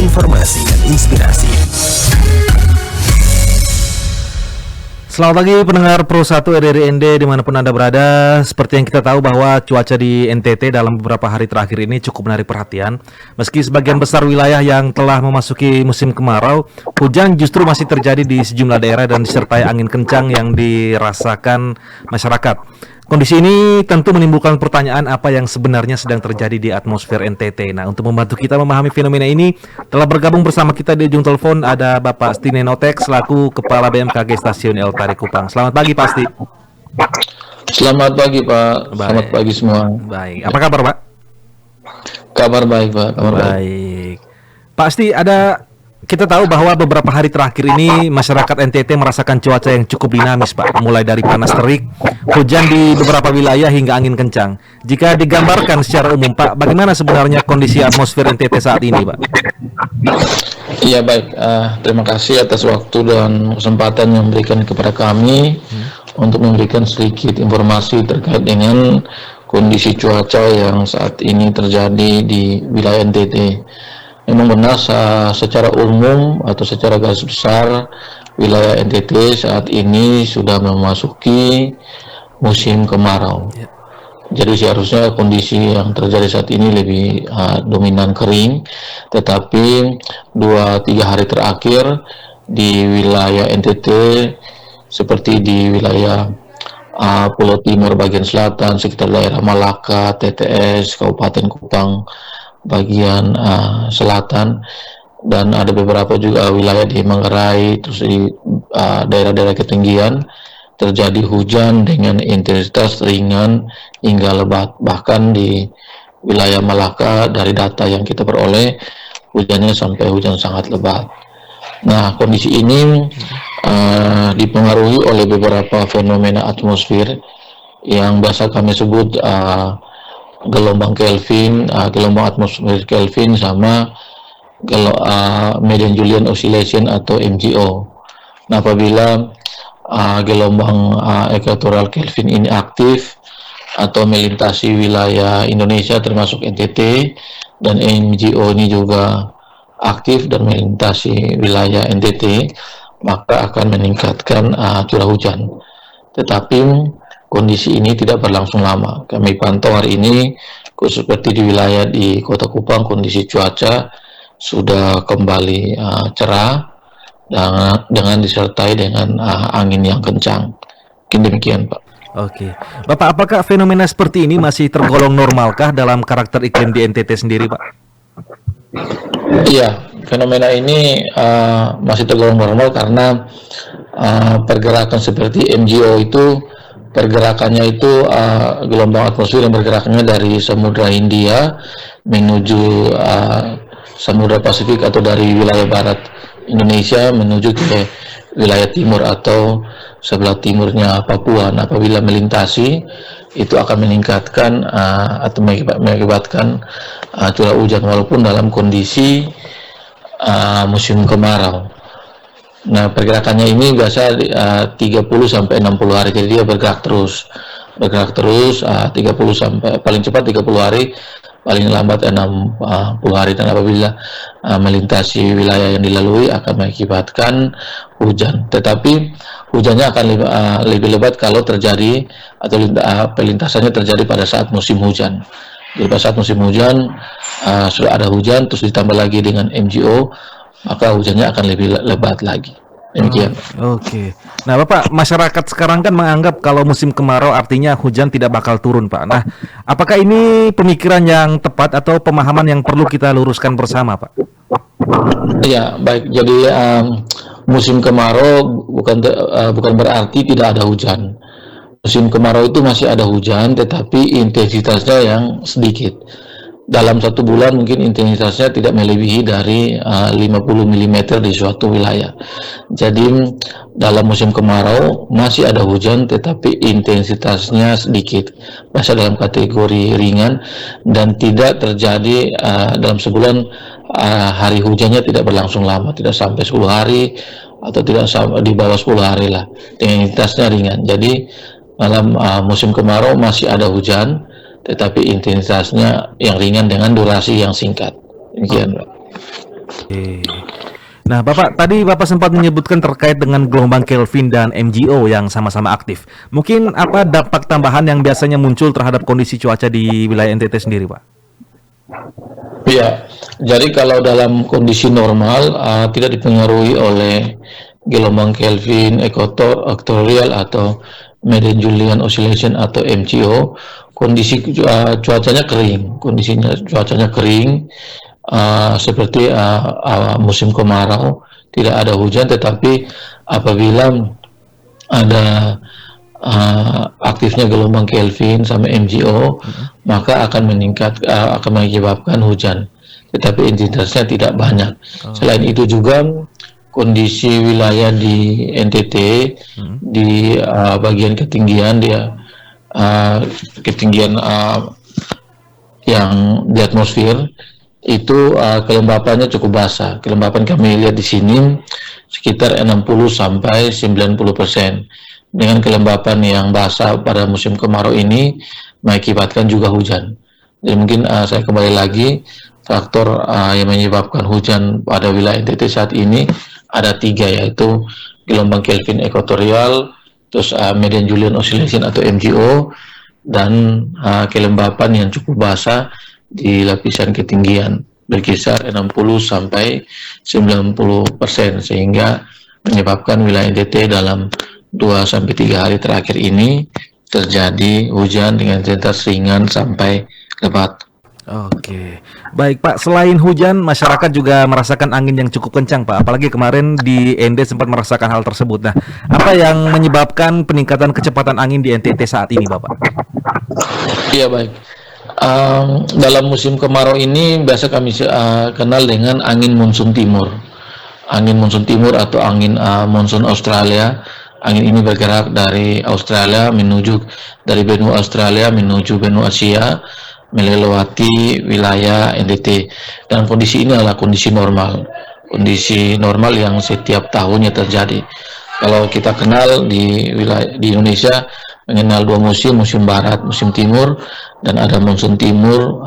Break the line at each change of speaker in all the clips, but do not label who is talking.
informasi dan inspirasi.
Selamat pagi pendengar Pro 1 RRI ND dimanapun Anda berada. Seperti yang kita tahu bahwa cuaca di NTT dalam beberapa hari terakhir ini cukup menarik perhatian. Meski sebagian besar wilayah yang telah memasuki musim kemarau, hujan justru masih terjadi di sejumlah daerah dan disertai angin kencang yang dirasakan masyarakat. Kondisi ini tentu menimbulkan pertanyaan apa yang sebenarnya sedang terjadi di atmosfer NTT. Nah, untuk membantu kita memahami fenomena ini, telah bergabung bersama kita di ujung telepon ada Bapak Asti Nenotek selaku Kepala BMKG Stasiun El Tari Kupang. Selamat pagi Pak Asti.
Selamat pagi Pak.
Baik.
Selamat pagi semua.
Baik. Apa kabar Pak?
Kabar baik Pak. Kabar baik.
Baik. Pak Asti, kita tahu bahwa beberapa hari terakhir ini masyarakat NTT merasakan cuaca yang cukup dinamis, Pak. Mulai dari panas terik, hujan di beberapa wilayah hingga angin kencang. Jika digambarkan secara umum, Pak, bagaimana sebenarnya kondisi atmosfer NTT saat ini, Pak?
Iya baik. Terima kasih atas waktu dan kesempatan yang diberikan kepada kami untuk memberikan sedikit informasi terkait dengan kondisi cuaca yang saat ini terjadi di wilayah NTT. Memang benar secara umum atau secara garis besar wilayah NTT saat ini sudah memasuki musim kemarau. Jadi seharusnya kondisi yang terjadi saat ini lebih dominan kering, tetapi 2-3 hari terakhir di wilayah NTT seperti di wilayah Pulau Timur bagian selatan sekitar daerah Malaka, TTS, Kabupaten Kupang bagian selatan, dan ada beberapa juga wilayah di Manggarai, terus di daerah-daerah ketinggian terjadi hujan dengan intensitas ringan hingga lebat. Bahkan di wilayah Malaka dari data yang kita peroleh hujannya sampai hujan sangat lebat. Nah, kondisi ini dipengaruhi oleh beberapa fenomena atmosfer yang biasa kami sebut gelombang Kelvin, gelombang atmosfer Kelvin sama Median Julian Oscillation atau MJO. Nah, apabila gelombang ekuatorial Kelvin ini aktif atau melintasi wilayah Indonesia termasuk NTT, dan MJO ini juga aktif dan melintasi wilayah NTT, maka akan meningkatkan curah hujan. Tetapi kondisi ini tidak berlangsung lama. Kami pantau hari ini, seperti di wilayah di Kota Kupang, kondisi cuaca sudah kembali cerah dengan disertai dengan angin yang kencang. Mungkin demikian, Pak.
Oke. Bapak, apakah fenomena seperti ini masih tergolong normalkah dalam karakter iklim di NTT sendiri, Pak?
Iya, fenomena ini masih tergolong normal karena pergerakan seperti MJO itu pergerakannya itu gelombang atmosfer yang bergeraknya dari Samudra Hindia menuju Samudra Pasifik atau dari wilayah barat Indonesia menuju ke wilayah timur atau sebelah timurnya Papua. Nah, apabila melintasi itu akan meningkatkan atau mengakibatkan curah hujan walaupun dalam kondisi musim kemarau. Nah, pergerakannya ini biasa 30 sampai 60 hari, jadi dia bergerak terus 30 sampai paling cepat 30 hari, paling lambat 60 hari, dan apabila melintasi wilayah yang dilalui akan mengakibatkan hujan. Tetapi hujannya akan lebih lebat kalau terjadi atau pelintasannya terjadi pada saat musim hujan. Jadi pada saat musim hujan sudah ada hujan terus ditambah lagi dengan MJO, maka hujannya akan lebih lebat lagi. Demikian.
Oke. Nah, Bapak, masyarakat sekarang kan menganggap kalau musim kemarau artinya hujan tidak bakal turun, Pak. Nah, apakah ini pemikiran yang tepat atau pemahaman yang perlu kita luruskan bersama, Pak?
Iya, baik. Jadi musim kemarau bukan berarti tidak ada hujan. Musim kemarau itu masih ada hujan, tetapi intensitasnya yang sedikit. Dalam 1 bulan mungkin intensitasnya tidak melebihi dari 50 mm di suatu wilayah. Jadi dalam musim kemarau masih ada hujan, tetapi intensitasnya sedikit, masih dalam kategori ringan, dan tidak terjadi dalam sebulan hari hujannya tidak berlangsung lama, tidak sampai 10 hari atau tidak sampai di bawah 10 hari lah, intensitasnya ringan. Jadi dalam musim kemarau masih ada hujan, tetapi intensitasnya yang ringan dengan durasi yang singkat. Demikian, Pak.
Nah, tadi Bapak sempat menyebutkan terkait dengan gelombang Kelvin dan MGO yang sama-sama aktif. Mungkin apa dampak tambahan yang biasanya muncul terhadap kondisi cuaca di wilayah NTT sendiri, Pak?
Ya, jadi kalau dalam kondisi normal tidak dipengaruhi oleh gelombang Kelvin, equatorial atau Median Julian Oscillation atau MGO, kondisi cuacanya kering, seperti musim kemarau, tidak ada hujan, tetapi apabila ada aktifnya gelombang Kelvin sama MGO, maka akan menyebabkan hujan, tetapi intensitasnya tidak banyak. Selain itu juga kondisi wilayah di NTT di bagian ketinggian yang di atmosfer itu kelembapannya cukup basah. Kelembapan kami lihat di sini sekitar 60 sampai 90%. Dengan kelembapan yang basah pada musim kemarau ini mengakibatkan juga hujan. Jadi mungkin saya kembali lagi, faktor yang menyebabkan hujan pada wilayah NTT saat ini ada 3, yaitu gelombang Kelvin equatorial, terus Median Julian Oscillation atau MGO, dan kelembapan yang cukup basah di lapisan ketinggian berkisar 60 sampai 90%, sehingga menyebabkan wilayah NTT dalam 2 sampai 3 hari terakhir ini terjadi hujan dengan intensitas ringan sampai lebat.
Oke, baik Pak. Selain hujan, masyarakat juga merasakan angin yang cukup kencang, Pak. Apalagi kemarin di ND sempat merasakan hal tersebut. Nah, apa yang menyebabkan peningkatan kecepatan angin di NTT saat ini, Bapak?
Iya, baik. Dalam musim kemarau ini biasa kami kenal dengan angin monsun timur. Angin monsun timur atau angin monsun Australia. Angin ini bergerak dari benua Australia menuju benua Asia, melewati wilayah NTT, dan kondisi ini adalah kondisi normal yang setiap tahunnya terjadi. Kalau kita kenal di Indonesia mengenal 2 musim barat, musim timur, dan ada monsun timur,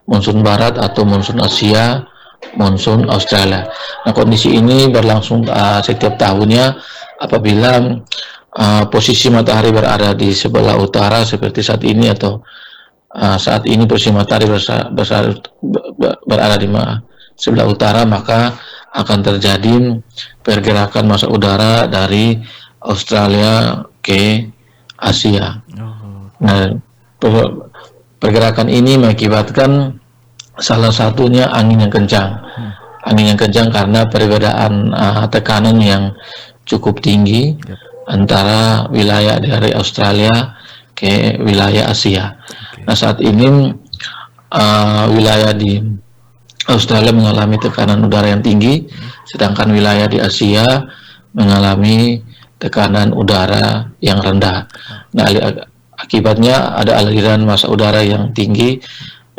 monsun barat atau monsun Asia, monsun Australia. Nah, kondisi ini berlangsung setiap tahunnya apabila posisi matahari berada di sebelah utara seperti saat ini, atau saat ini posisi matahari berada di sebelah utara, maka akan terjadi pergerakan massa udara dari Australia ke Asia. Nah, pergerakan ini mengakibatkan salah satunya angin yang kencang. Angin yang kencang karena perbedaan tekanan yang cukup tinggi antara wilayah dari Australia ke wilayah Asia. Nah, saat ini wilayah di Australia mengalami tekanan udara yang tinggi, sedangkan wilayah di Asia mengalami tekanan udara yang rendah. Nah, akibatnya ada aliran massa udara yang tinggi,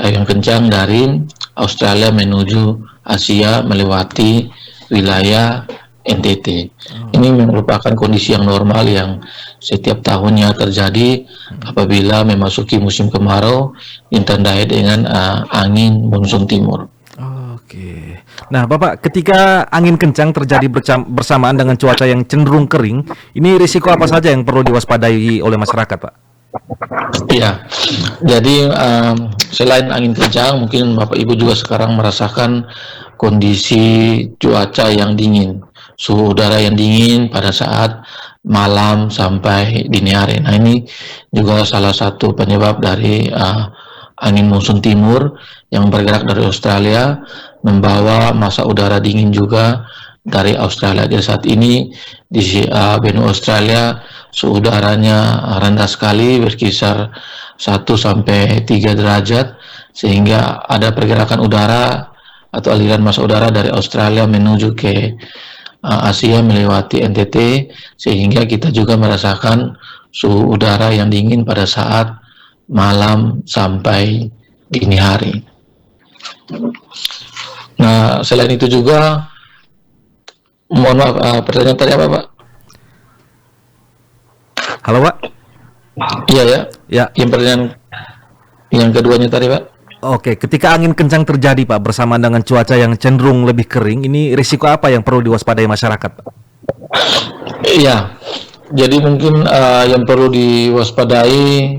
yang kencang dari Australia menuju Asia melewati wilayah NTT. Ini merupakan kondisi yang normal yang setiap tahunnya terjadi apabila memasuki musim kemarau ditandai dengan angin monsun timur.
Oke. Nah, Bapak, ketika angin kencang terjadi bersamaan dengan cuaca yang cenderung kering, ini risiko apa saja yang perlu diwaspadai oleh masyarakat, Pak?
Iya, jadi selain angin kencang, mungkin Bapak Ibu juga sekarang merasakan kondisi cuaca yang dingin, suhu udara yang dingin pada saat malam sampai dini hari. Nah, ini juga salah satu penyebab dari angin monsun timur yang bergerak dari Australia, membawa massa udara dingin juga dari Australia. Jadi saat ini di benua Australia suhu udaranya rendah sekali, berkisar 1 sampai 3 derajat, sehingga ada pergerakan udara atau aliran massa udara dari Australia menuju ke Asia melewati NTT, sehingga kita juga merasakan suhu udara yang dingin pada saat malam sampai dini hari. Nah, selain itu juga, mohon maaf, pertanyaan tadi apa, Pak?
Halo, Pak?
Iya ya.
Ya.
Yang pertanyaan yang keduanya tadi, Pak?
Oke, ketika angin kencang terjadi Pak bersamaan dengan cuaca yang cenderung lebih kering, ini risiko apa yang perlu diwaspadai masyarakat, Pak?
Iya, jadi mungkin yang perlu diwaspadai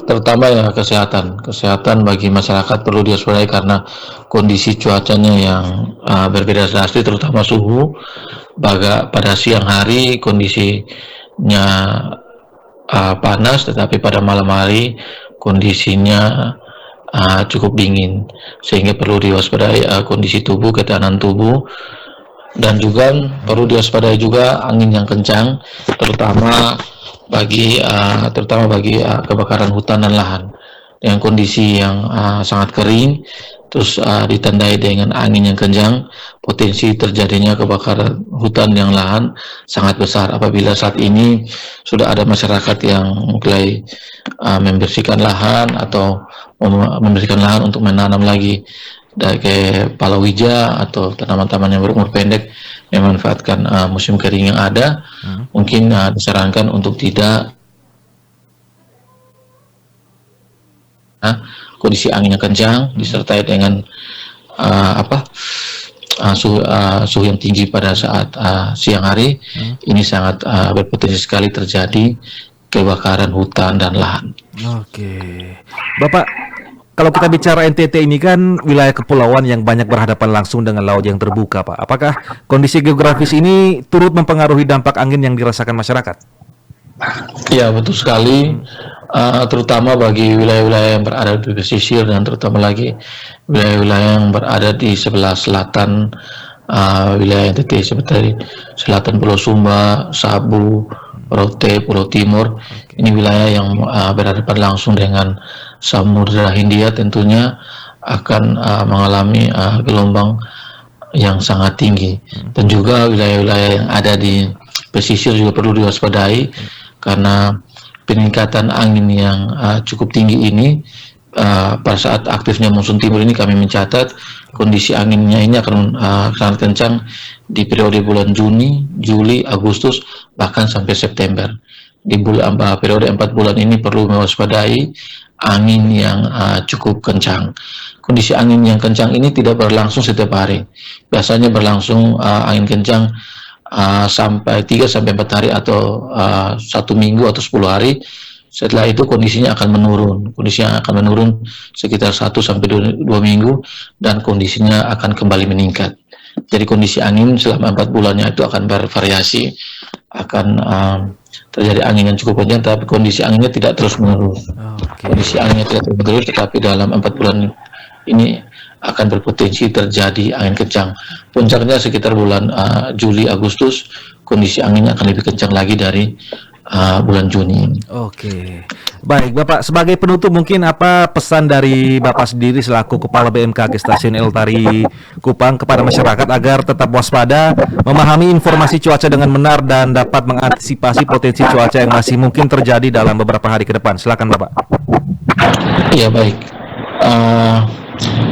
terutama ya kesehatan bagi masyarakat perlu diwaspadai karena kondisi cuacanya yang berbeda drastis, terutama suhu. Pada siang hari kondisinya panas, tetapi pada malam hari kondisinya cukup dingin, sehingga perlu diwaspadai kondisi tubuh, ketahanan tubuh, dan juga perlu diwaspadai juga angin yang kencang, terutama bagi kebakaran hutan dan lahan dengan kondisi yang sangat kering, terus ditandai dengan angin yang kencang, potensi terjadinya kebakaran hutan yang lahan sangat besar apabila saat ini sudah ada masyarakat yang mulai membersihkan lahan atau membersihkan lahan untuk menanam lagi kayak palawija atau tanaman-tanaman yang berumur pendek memanfaatkan musim kering yang ada. Mungkin disarankan untuk tidak kondisi angin yang kencang disertai dengan suhu yang tinggi pada saat siang hari. Ini sangat berpotensi sekali terjadi kebakaran hutan dan lahan.
Oke, Bapak, kalau kita bicara NTT ini kan wilayah kepulauan yang banyak berhadapan langsung dengan laut yang terbuka, Pak. Apakah kondisi geografis ini turut mempengaruhi dampak angin yang dirasakan masyarakat?
Ya, betul sekali. Terutama bagi wilayah-wilayah yang berada di pesisir dan terutama lagi wilayah-wilayah yang berada di sebelah selatan wilayah NTT seperti selatan Pulau Sumba, Sabu, Rote, Pulau Timur. Ini wilayah yang berhadapan langsung dengan Samudra Hindia, tentunya akan mengalami gelombang yang sangat tinggi. Dan juga wilayah-wilayah yang ada di pesisir juga perlu diwaspadai karena peningkatan angin yang cukup tinggi ini. Pada saat aktifnya monsun timur ini kami mencatat kondisi anginnya ini akan sangat kencang di periode bulan Juni, Juli, Agustus, bahkan sampai September. Di periode 4 bulan ini perlu mewaspadai angin yang cukup kencang. Kondisi angin yang kencang ini tidak berlangsung setiap hari. Biasanya berlangsung angin kencang sampai 3 sampai 4 hari atau 1 minggu atau 10 hari. Setelah itu kondisinya akan menurun. Kondisinya akan menurun sekitar 1 sampai 2 minggu dan kondisinya akan kembali meningkat. Jadi kondisi angin selama 4 bulannya itu akan bervariasi, akan terjadi angin yang cukup kencang, tapi kondisi anginnya tidak terus menerus. Kondisi anginnya tidak terus menerus, tetapi dalam 4 bulan ini akan berpotensi terjadi angin kencang. Puncaknya sekitar bulan Juli, Agustus, kondisi anginnya akan lebih kencang lagi dari bulan Juni.
Oke, baik Bapak, sebagai penutup mungkin apa pesan dari Bapak sendiri selaku Kepala BMKG Stasiun Eltari Kupang kepada masyarakat agar tetap waspada, memahami informasi cuaca dengan benar dan dapat mengantisipasi potensi cuaca yang masih mungkin terjadi dalam beberapa hari ke depan? Silakan Bapak.
Iya, baik.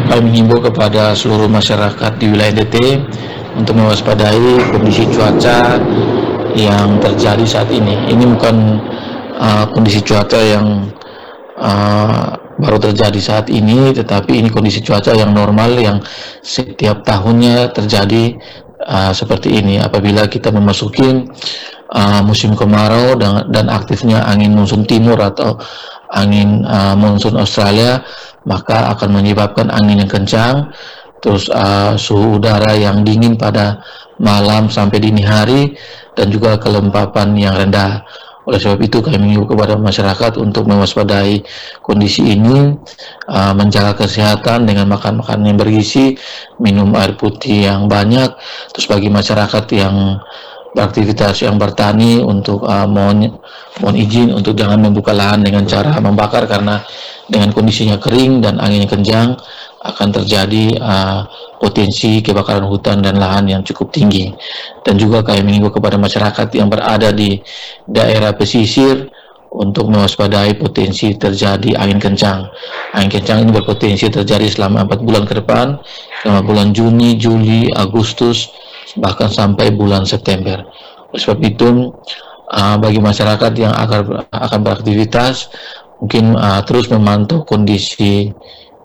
Kami menghimbau kepada seluruh masyarakat di wilayah NTT untuk mewaspadai kondisi cuaca yang terjadi saat ini. Ini bukan kondisi cuaca yang baru terjadi saat ini, tetapi ini kondisi cuaca yang normal yang setiap tahunnya terjadi seperti ini. Apabila kita memasuki musim kemarau dan aktifnya angin monsun timur atau angin monsun Australia, maka akan menyebabkan angin yang kencang, terus suhu udara yang dingin pada malam sampai dini hari, dan juga kelembapan yang rendah. Oleh sebab itu kami mengimbau kepada masyarakat untuk mewaspadai kondisi ini, menjaga kesehatan dengan makan makanan yang bergizi, minum air putih yang banyak. Terus bagi masyarakat yang beraktivitas yang bertani untuk mohon izin untuk jangan membuka lahan dengan cara membakar, karena dengan kondisinya kering dan angin yang kencang akan terjadi potensi kebakaran hutan dan lahan yang cukup tinggi. Dan juga kami mengimbau kepada masyarakat yang berada di daerah pesisir untuk mewaspadai potensi terjadi angin kencang. Angin kencang ini berpotensi terjadi selama 4 bulan ke depan, selama bulan Juni, Juli, Agustus, bahkan sampai bulan September. Oleh sebab itu, bagi masyarakat yang akan beraktivitas, mungkin terus memantau kondisi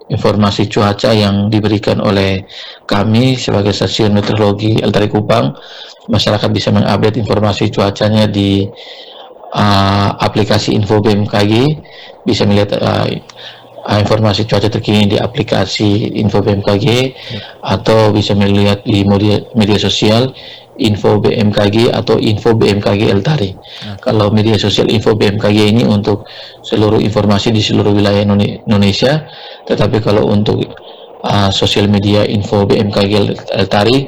informasi cuaca yang diberikan oleh kami sebagai stasiun meteorologi Eltari Kupang. Masyarakat bisa mengupdate informasi cuacanya di aplikasi Info BMKG, bisa melihat informasi cuaca terkini di aplikasi Info BMKG, atau bisa melihat di media sosial Info BMKG atau Info BMKG Eltari. Kalau media sosial Info BMKG ini untuk seluruh informasi di seluruh wilayah Indonesia, tetapi kalau untuk sosial media Info BMKG Eltari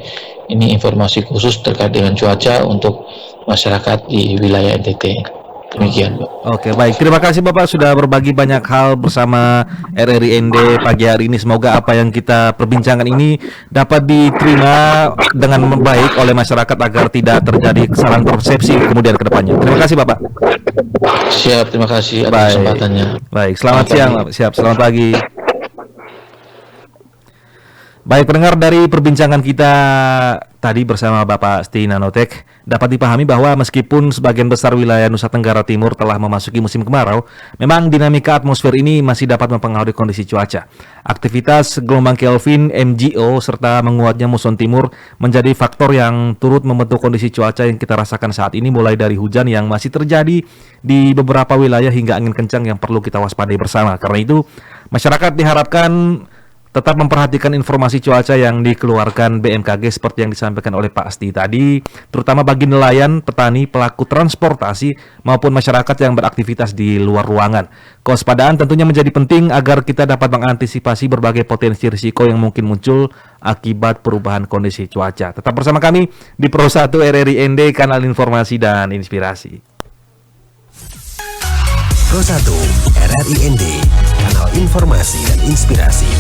ini informasi khusus terkait dengan cuaca untuk masyarakat di wilayah NTT. Demikian, Pak.
Oke, baik. Terima kasih Bapak sudah berbagi banyak hal bersama RRI ND pagi hari ini. Semoga apa yang kita perbincangkan ini dapat diterima dengan baik oleh masyarakat agar tidak terjadi kesalahan persepsi kemudian ke depannya. Terima kasih Bapak.
Siap, terima kasih atas kesempatannya.
Baik, selamat siang. Siap, selamat pagi. Baik, pendengar, dari perbincangan kita tadi bersama Bapak Sti Nanotek, dapat dipahami bahwa meskipun sebagian besar wilayah Nusa Tenggara Timur telah memasuki musim kemarau, memang dinamika atmosfer ini masih dapat mempengaruhi kondisi cuaca. Aktivitas gelombang Kelvin, MGO, serta menguatnya muson timur menjadi faktor yang turut membentuk kondisi cuaca yang kita rasakan saat ini, mulai dari hujan yang masih terjadi di beberapa wilayah hingga angin kencang yang perlu kita waspadai bersama. Karena itu, masyarakat diharapkan tetap memperhatikan informasi cuaca yang dikeluarkan BMKG seperti yang disampaikan oleh Pak Asti tadi, terutama bagi nelayan, petani, pelaku transportasi, maupun masyarakat yang beraktivitas di luar ruangan. Kewaspadaan tentunya menjadi penting agar kita dapat mengantisipasi berbagai potensi risiko yang mungkin muncul akibat perubahan kondisi cuaca. Tetap bersama kami di Pro 1 RRI ND, kanal informasi dan inspirasi.
Pro 1 RRI ND, kanal informasi dan inspirasi.